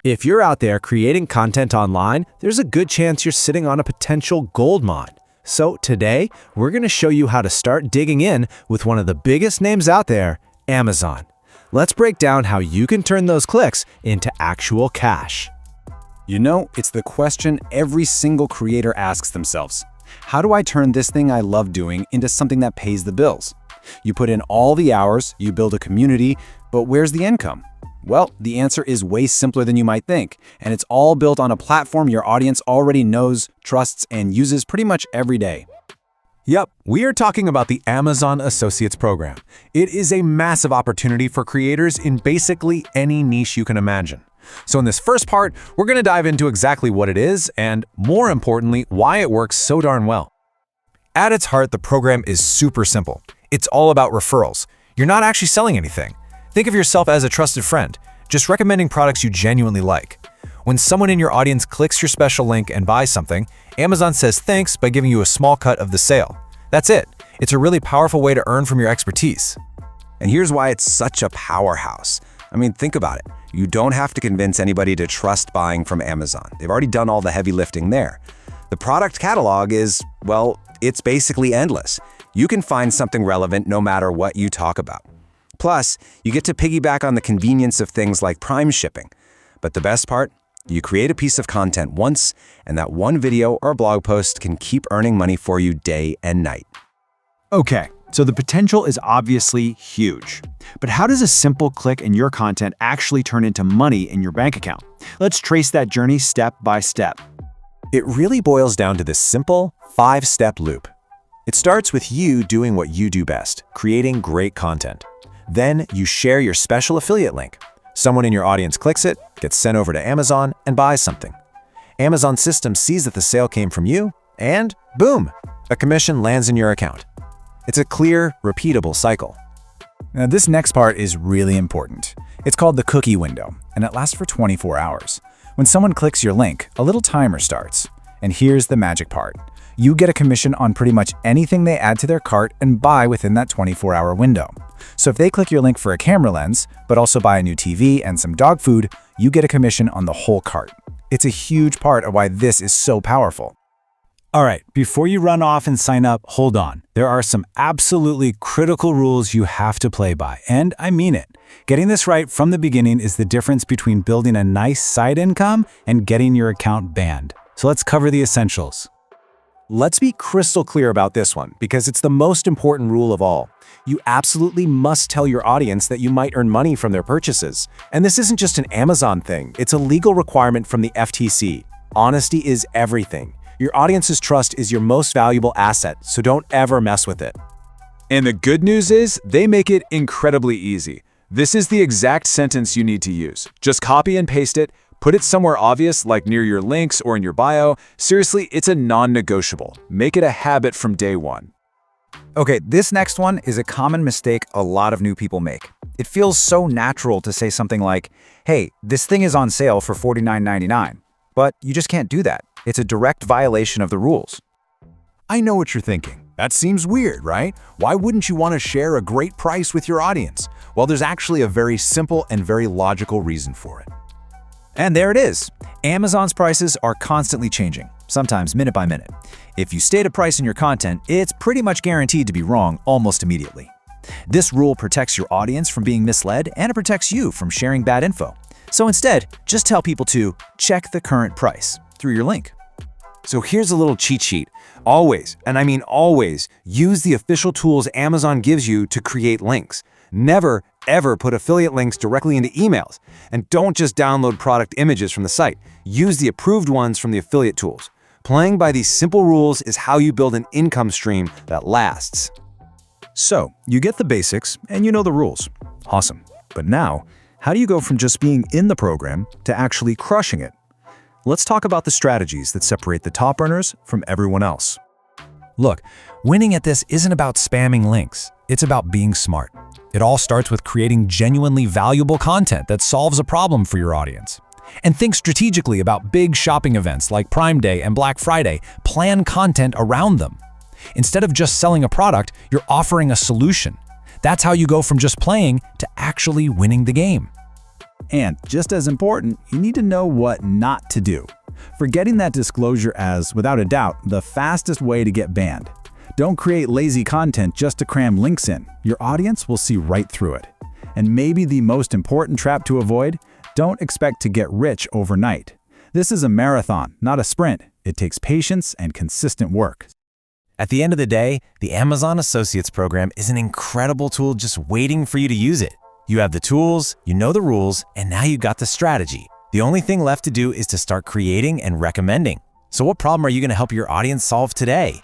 If you're out there creating content online, there's a good chance you're sitting on a potential gold mine. So today, we're going to show you how to start digging in with one of the biggest names out there, Amazon. Let's break down how you can turn those clicks into actual cash. You know, it's the question every single creator asks themselves. How do I turn this thing I love doing into something that pays the bills? You put in all the hours, you build a community, but where's the income? Well, the answer is way simpler than you might think, and it's all built on a platform your audience already knows, trusts, and uses pretty much every day. Yep, we are talking about the Amazon Associates Program. It is a massive opportunity for creators in basically any niche you can imagine. So in this first part, we're going to dive into exactly what it is and, more importantly, why it works so darn well. At its heart, the program is super simple. It's all about referrals. You're not actually selling anything. Think of yourself as a trusted friend, just recommending products you genuinely like. When someone in your audience clicks your special link and buys something, Amazon says thanks by giving you a small cut of the sale. That's it. It's a really powerful way to earn from your expertise. And here's why it's such a powerhouse. I mean, think about it. You don't have to convince anybody to trust buying from Amazon. They've already done all the heavy lifting there. The product catalog is, well, it's basically endless. You can find something relevant no matter what you talk about. Plus, you get to piggyback on the convenience of things like Prime shipping. But the best part? You create a piece of content once, and that one video or blog post can keep earning money for you day and night. Okay, so the potential is obviously huge. But how does a simple click in your content actually turn into money in your bank account? Let's trace that journey step by step. It really boils down to this simple 5-step loop. It starts with you doing what you do best, creating great content. Then you share your special affiliate link. Someone in your audience clicks it, gets sent over to Amazon, and buys something. Amazon's system sees that the sale came from you, and boom, a commission lands in your account. It's a clear, repeatable cycle. Now, this next part is really important. It's called the cookie window, and it lasts for 24 hours. When someone clicks your link, a little timer starts. And here's the magic part. You get a commission on pretty much anything they add to their cart and buy within that 24-hour window. So if they click your link for a camera lens, but also buy a new TV and some dog food, you get a commission on the whole cart. It's a huge part of why this is so powerful. All right, before you run off and sign up, hold on. There are some absolutely critical rules you have to play by, and I mean it. Getting this right from the beginning is the difference between building a nice side income and getting your account banned. So let's cover the essentials. Let's be crystal clear about this one, because it's the most important rule of all. You absolutely must tell your audience that you might earn money from their purchases. And this isn't just an Amazon thing, it's a legal requirement from the FTC. Honesty is everything. Your audience's trust is your most valuable asset, so don't ever mess with it. And the good news is, they make it incredibly easy. This is the exact sentence you need to use. Just copy and paste it, put it somewhere obvious like near your links or in your bio. Seriously, it's a non-negotiable. Make it a habit from day one. Okay, this next one is a common mistake a lot of new people make. It feels so natural to say something like, hey, this thing is on sale for $49.99. But you just can't do that. It's a direct violation of the rules. I know what you're thinking. That seems weird, right? Why wouldn't you want to share a great price with your audience? Well, there's actually a very simple and very logical reason for it. And there it is. Amazon's prices are constantly changing, sometimes minute by minute. If you state a price in your content, it's pretty much guaranteed to be wrong almost immediately. This rule protects your audience from being misled, and it protects you from sharing bad info. So instead, just tell people to check the current price through your link. So here's a little cheat sheet. Always, and I mean always, use the official tools Amazon gives you to create links. Never, ever put affiliate links directly into emails. And don't just download product images from the site. Use the approved ones from the affiliate tools. Playing by these simple rules is how you build an income stream that lasts. So, you get the basics and you know the rules. Awesome. But now, how do you go from just being in the program to actually crushing it? Let's talk about the strategies that separate the top earners from everyone else. Look, winning at this isn't about spamming links. It's about being smart. It all starts with creating genuinely valuable content that solves a problem for your audience. And think strategically about big shopping events like Prime Day and Black Friday. Plan content around them. Instead of just selling a product, you're offering a solution. That's how you go from just playing to actually winning the game. And just as important, you need to know what not to do. Forgetting that disclosure as, without a doubt, the fastest way to get banned. Don't create lazy content just to cram links in. Your audience will see right through it. And maybe the most important trap to avoid, don't expect to get rich overnight. This is a marathon, not a sprint. It takes patience and consistent work. At the end of the day, the Amazon Associates program is an incredible tool just waiting for you to use it. You have the tools, you know the rules, and now you got the strategy. The only thing left to do is to start creating and recommending. So what problem are you going to help your audience solve today?